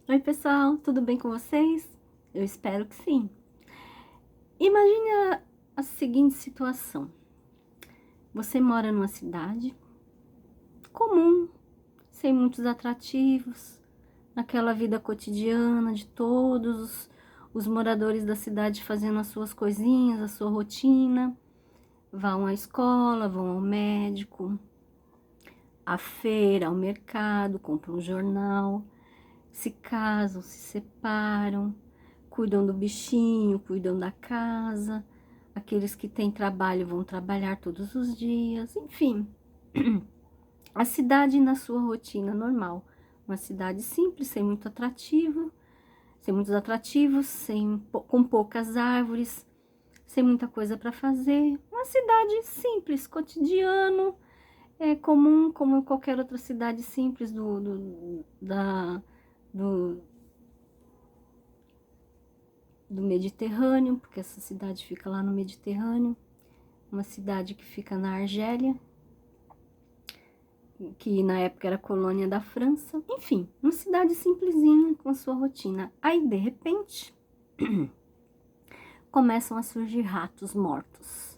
Oi, pessoal, tudo bem com vocês? Eu espero que sim. Imagine a seguinte situação. Você mora numa cidade comum, sem muitos atrativos, naquela vida cotidiana de todos os moradores da cidade fazendo as suas coisinhas, a sua rotina, vão à escola, vão ao médico, à feira, ao mercado, compram um jornal, se casam, se separam, cuidam do bichinho, cuidam da casa, aqueles que têm trabalho vão trabalhar todos os dias, enfim. A cidade na sua rotina normal, uma cidade simples, sem muito atrativo, sem muitos atrativos, com poucas árvores, sem muita coisa para fazer, uma cidade simples, cotidiano, comum, como qualquer outra cidade simples do, do Mediterrâneo, porque essa cidade fica lá no Mediterrâneo, uma cidade que fica na Argélia, que na época era colônia da França, enfim, uma cidade simplesinha com a sua rotina. Aí, de repente, começam a surgir ratos mortos.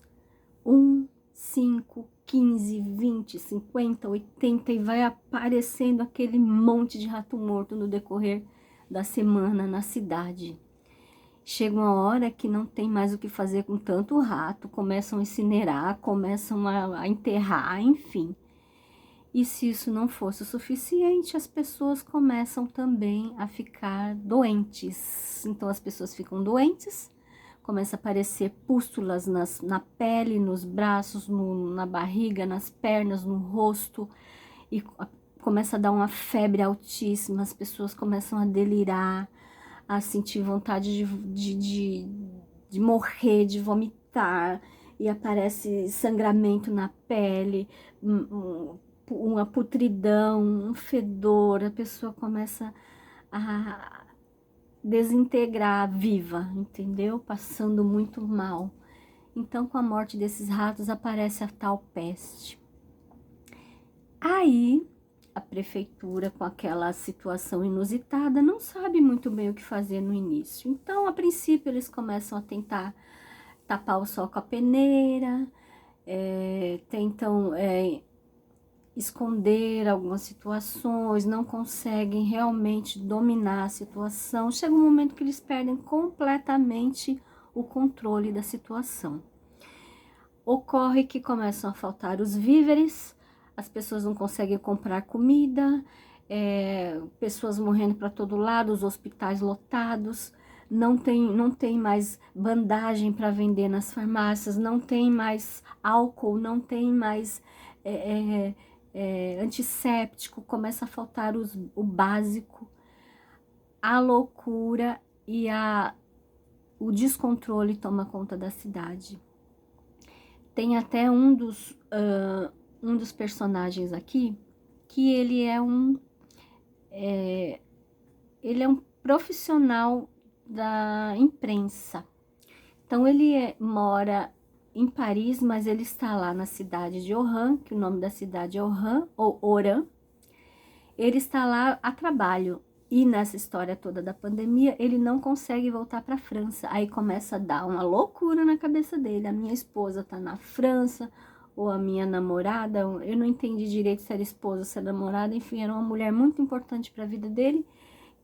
5, 15, 20, 50, 80 e vai aparecendo aquele monte de rato morto no decorrer da semana na cidade. Chega uma hora que não tem mais o que fazer com tanto rato, começam a incinerar, começam a enterrar, enfim. E se isso não fosse o suficiente, as pessoas começam também a ficar doentes. Então as pessoas ficam doentes, começa a aparecer pústulas na pele, nos braços, na barriga, nas pernas, no rosto, e começa a dar uma febre altíssima, as pessoas começam a delirar, a sentir vontade de morrer, de vomitar, e aparece sangramento na pele, uma putridão, um fedor, a pessoa começa a desintegrar viva, entendeu? Passando muito mal. Então, com a morte desses ratos, aparece a tal peste. Aí, a prefeitura, com aquela situação inusitada, não sabe muito bem o que fazer no início. Então, a princípio, eles começam a tentar tapar o sol com a peneira, tentam esconder algumas situações, não conseguem realmente dominar a situação. Chega um momento que eles perdem completamente o controle da situação. Ocorre que começam a faltar os víveres, as pessoas não conseguem comprar comida, pessoas morrendo para todo lado, os hospitais lotados, não tem mais bandagem para vender nas farmácias, não tem mais álcool, não tem mais antisséptico, começa a faltar o básico, a loucura e o descontrole toma conta da cidade. Tem até um dos personagens aqui, que ele é um profissional da imprensa. Então, mora em Paris, mas ele está lá na cidade de Oran, que o nome da cidade é Oran, ou Oran. Ele está lá a trabalho. E nessa história toda da pandemia, ele não consegue voltar para a França. Aí começa a dar uma loucura na cabeça dele. A minha esposa está na França, ou a minha namorada, eu não entendi direito se era esposa ou se era namorada, enfim, era uma mulher muito importante para a vida dele,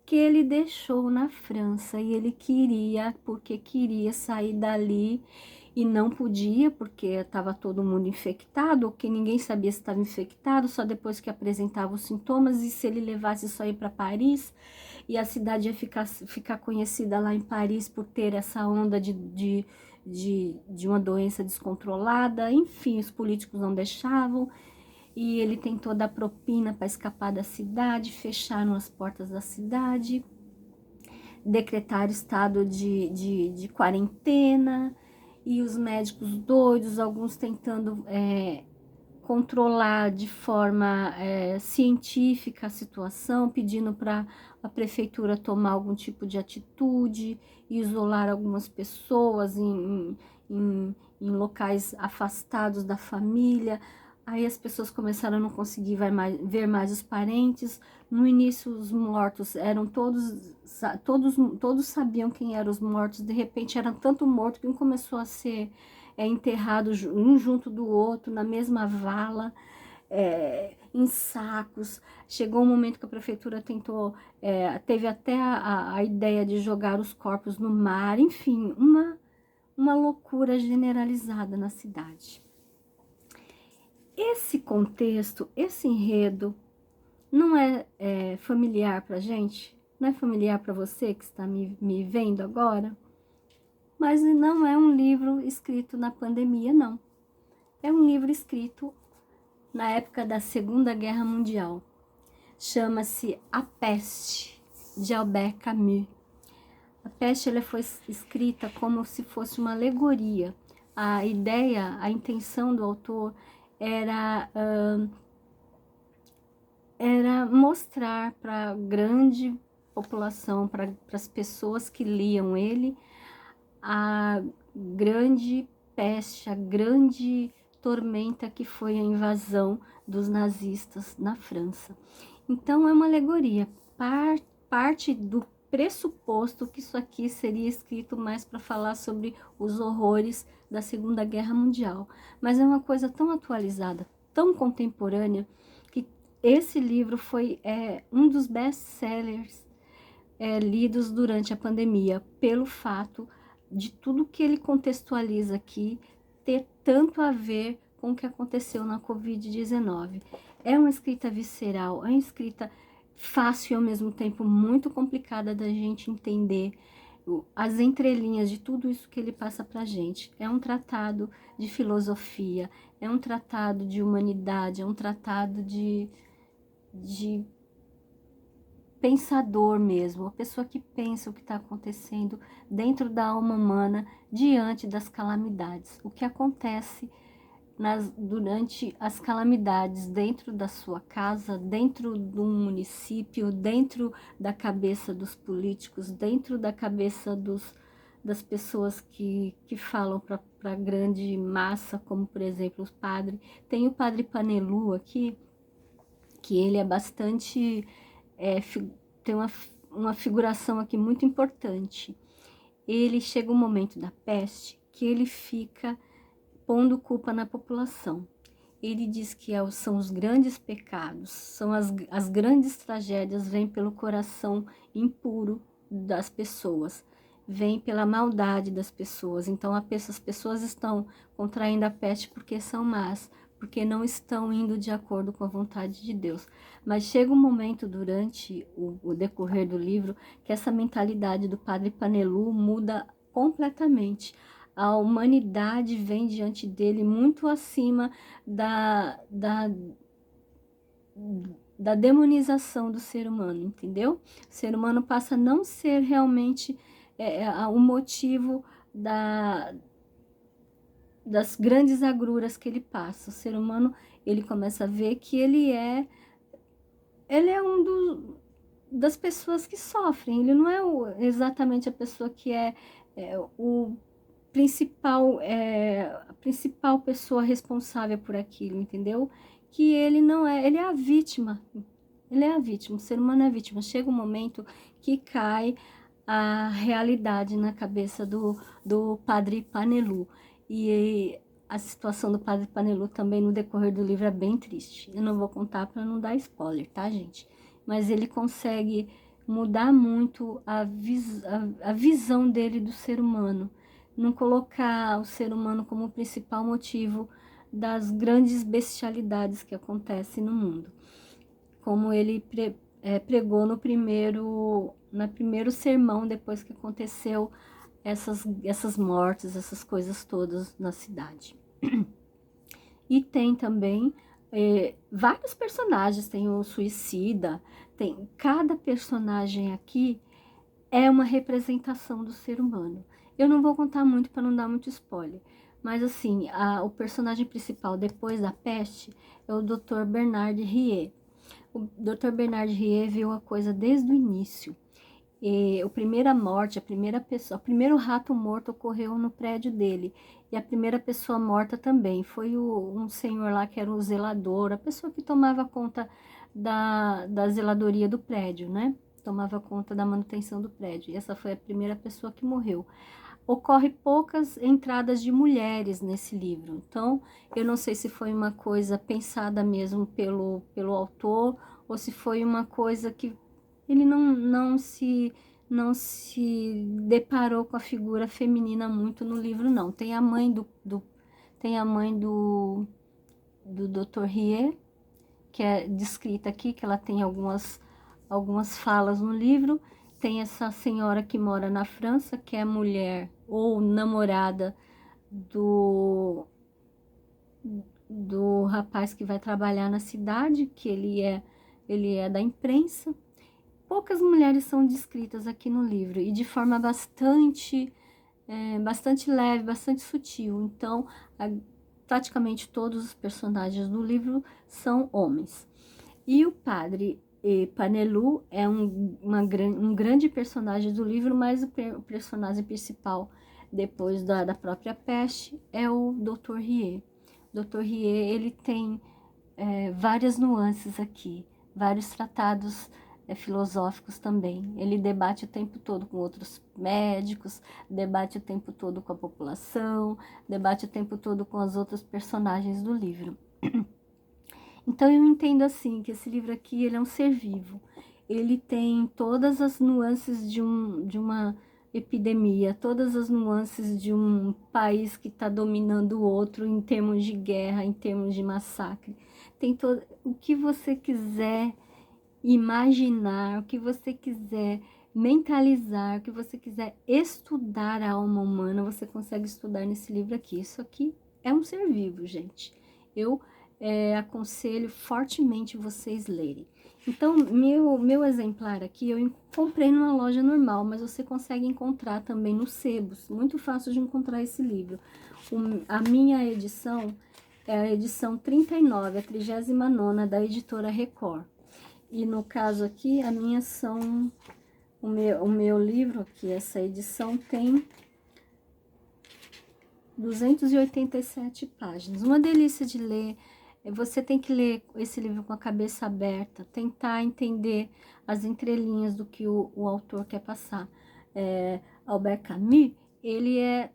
que ele deixou na França. E ele porque queria sair dali e não podia, porque estava todo mundo infectado, ou que ninguém sabia se estava infectado, só depois que apresentava os sintomas, e se ele levasse isso aí para Paris, e a cidade ia ficar conhecida lá em Paris por ter essa onda de uma doença descontrolada, enfim, os políticos não deixavam, e ele tentou dar propina para escapar da cidade, fecharam as portas da cidade, decretaram estado de quarentena, e os médicos doidos, alguns tentando controlar de forma científica a situação, pedindo para a prefeitura tomar algum tipo de atitude, isolar algumas pessoas em locais afastados da família, Aí as pessoas começaram a não conseguir ver mais os parentes. No início, os mortos eram todos sabiam quem eram os mortos. De repente, era tanto morto que um começou a ser enterrado um junto do outro, na mesma vala, em sacos. Chegou um momento que a prefeitura teve até a ideia de jogar os corpos no mar. Enfim, uma loucura generalizada na cidade. Esse contexto, esse enredo, não é familiar para gente? Não é familiar para você que está me vendo agora? Mas não é um livro escrito na pandemia, não. É um livro escrito na época da Segunda Guerra Mundial. Chama-se A Peste, de Albert Camus. A Peste ela foi escrita como se fosse uma alegoria. A ideia, a intenção do autor era mostrar para a grande população, para as pessoas que liam ele, a grande peste, a grande tormenta que foi a invasão dos nazistas na França. Então é uma alegoria, parte do pressuposto que isso aqui seria escrito mais para falar sobre os horrores da Segunda Guerra Mundial. Mas é uma coisa tão atualizada, tão contemporânea, que esse livro foi um dos best-sellers lidos durante a pandemia, pelo fato de tudo que ele contextualiza aqui ter tanto a ver com o que aconteceu na Covid-19. É uma escrita visceral, é uma escrita fácil e ao mesmo tempo muito complicada da gente entender as entrelinhas de tudo isso que ele passa pra gente. É um tratado de filosofia, é um tratado de humanidade, é um tratado de pensador mesmo, a pessoa que pensa o que está acontecendo dentro da alma humana diante das calamidades. O que acontece durante as calamidades dentro da sua casa, dentro do município, dentro da cabeça dos políticos, dentro da cabeça das pessoas que falam para a grande massa, como por exemplo os padres. Tem o padre Panelu aqui, que ele é bastante... tem uma figuração aqui muito importante. Ele chega um momento da peste que ele fica pondo culpa na população. Ele diz que são os grandes pecados, são as grandes tragédias, vêm pelo coração impuro das pessoas, vêm pela maldade das pessoas. Então as pessoas estão contraindo a peste porque são más, porque não estão indo de acordo com a vontade de Deus. Mas chega um momento durante o decorrer do livro que essa mentalidade do padre Panelu muda completamente. A humanidade vem diante dele muito acima da demonização do ser humano, entendeu? O ser humano passa a não ser realmente o motivo das grandes agruras que ele passa. O ser humano, ele começa a ver que ele é das pessoas que sofrem. Ele não é exatamente a pessoa que é a principal pessoa responsável por aquilo, entendeu? Que ele não é, ele é a vítima. Ele é a vítima, o ser humano é a vítima. Chega um momento que cai a realidade na cabeça do padre Panelu. E a situação do padre Panelu também no decorrer do livro é bem triste. Eu não vou contar para não dar spoiler, tá, gente? Mas ele consegue mudar muito a visão dele do ser humano. Não colocar o ser humano como o principal motivo das grandes bestialidades que acontecem no mundo. Como ele pregou no primeiro sermão, depois que aconteceu essas mortes, essas coisas todas na cidade. E tem também vários personagens, tem o suicida, cada personagem aqui é uma representação do ser humano. Eu não vou contar muito para não dar muito spoiler, mas assim, o personagem principal depois da peste é o Dr. Bernard Rieu. O Dr. Bernard Rieu viu a coisa desde o início. E a primeira morte, a primeira pessoa, o primeiro rato morto ocorreu no prédio dele. E a primeira pessoa morta também foi um senhor lá que era o zelador, a pessoa que tomava conta da zeladoria do prédio, né? Tomava conta da manutenção do prédio. E essa foi a primeira pessoa que morreu. Ocorre poucas entradas de mulheres nesse livro. Então, eu não sei se foi uma coisa pensada mesmo pelo autor ou se foi uma coisa que ele não se deparou com a figura feminina muito no livro, não. Tem a mãe do Dr. Rie, que é descrita aqui, que ela tem algumas falas no livro. Tem essa senhora que mora na França, que é mulher ou namorada do rapaz que vai trabalhar na cidade, que ele é da imprensa. Poucas mulheres são descritas aqui no livro e de forma bastante leve, bastante sutil. Então, praticamente todos os personagens do livro são homens. E o padre Panelu é um grande personagem do livro, mas o personagem principal, depois da própria peste, é o Dr. Rie. Dr. Rie, ele tem várias nuances aqui, vários tratados filosóficos também. Ele debate o tempo todo com outros médicos, debate o tempo todo com a população, debate o tempo todo com os outros personagens do livro. Então, eu entendo assim, que esse livro aqui, ele é um ser vivo. Ele tem todas as nuances de uma epidemia, todas as nuances de um país que está dominando o outro em termos de guerra, em termos de massacre. Tem todo o que você quiser imaginar, o que você quiser mentalizar, o que você quiser estudar a alma humana, você consegue estudar nesse livro aqui. Isso aqui é um ser vivo, gente. Eu aconselho fortemente vocês lerem. Então, meu exemplar aqui eu comprei numa loja normal, mas você consegue encontrar também nos sebos. Muito fácil de encontrar esse livro. A minha edição é a edição 39, a 39ª da editora Record. E no caso aqui, a minha são... O meu livro aqui, essa edição, tem 287 páginas. Uma delícia de ler. Você tem que ler esse livro com a cabeça aberta, tentar entender as entrelinhas do que o autor quer passar. Albert Camus, ele é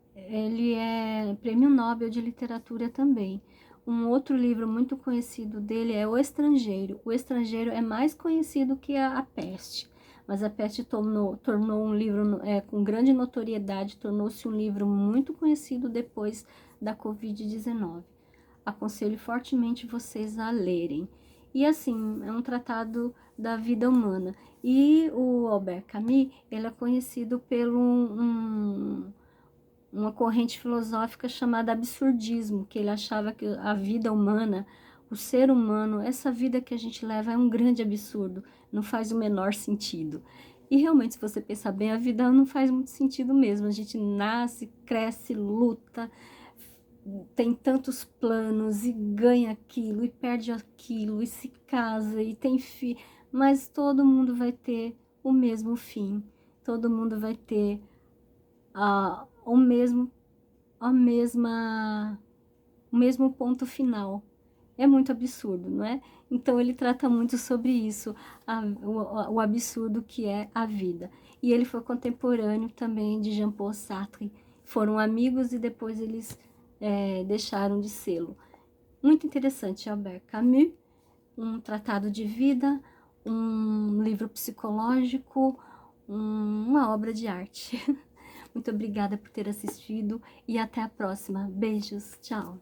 Prêmio Nobel de Literatura também. Um outro livro muito conhecido dele é O Estrangeiro. O Estrangeiro é mais conhecido que a Peste, mas a Peste tornou um livro com grande notoriedade, tornou-se um livro muito conhecido depois da Covid-19. Aconselho fortemente vocês a lerem. E assim, é um tratado da vida humana. E o Albert Camus, ele é conhecido por uma corrente filosófica chamada absurdismo, que ele achava que a vida humana, o ser humano, essa vida que a gente leva é um grande absurdo, não faz o menor sentido. E realmente, se você pensar bem, a vida não faz muito sentido mesmo. A gente nasce, cresce, luta, tem tantos planos e ganha aquilo e perde aquilo e se casa e tem filho, mas todo mundo vai ter o mesmo fim, todo mundo vai ter o mesmo ponto final. É muito absurdo, não é? Então ele trata muito sobre isso, o absurdo que é a vida. E ele foi contemporâneo também de Jean-Paul Sartre. Foram amigos e depois eles deixaram de sê-lo. Muito interessante, Albert Camus, um tratado de vida, um livro psicológico, uma obra de arte. Muito obrigada por ter assistido e até a próxima. Beijos, tchau!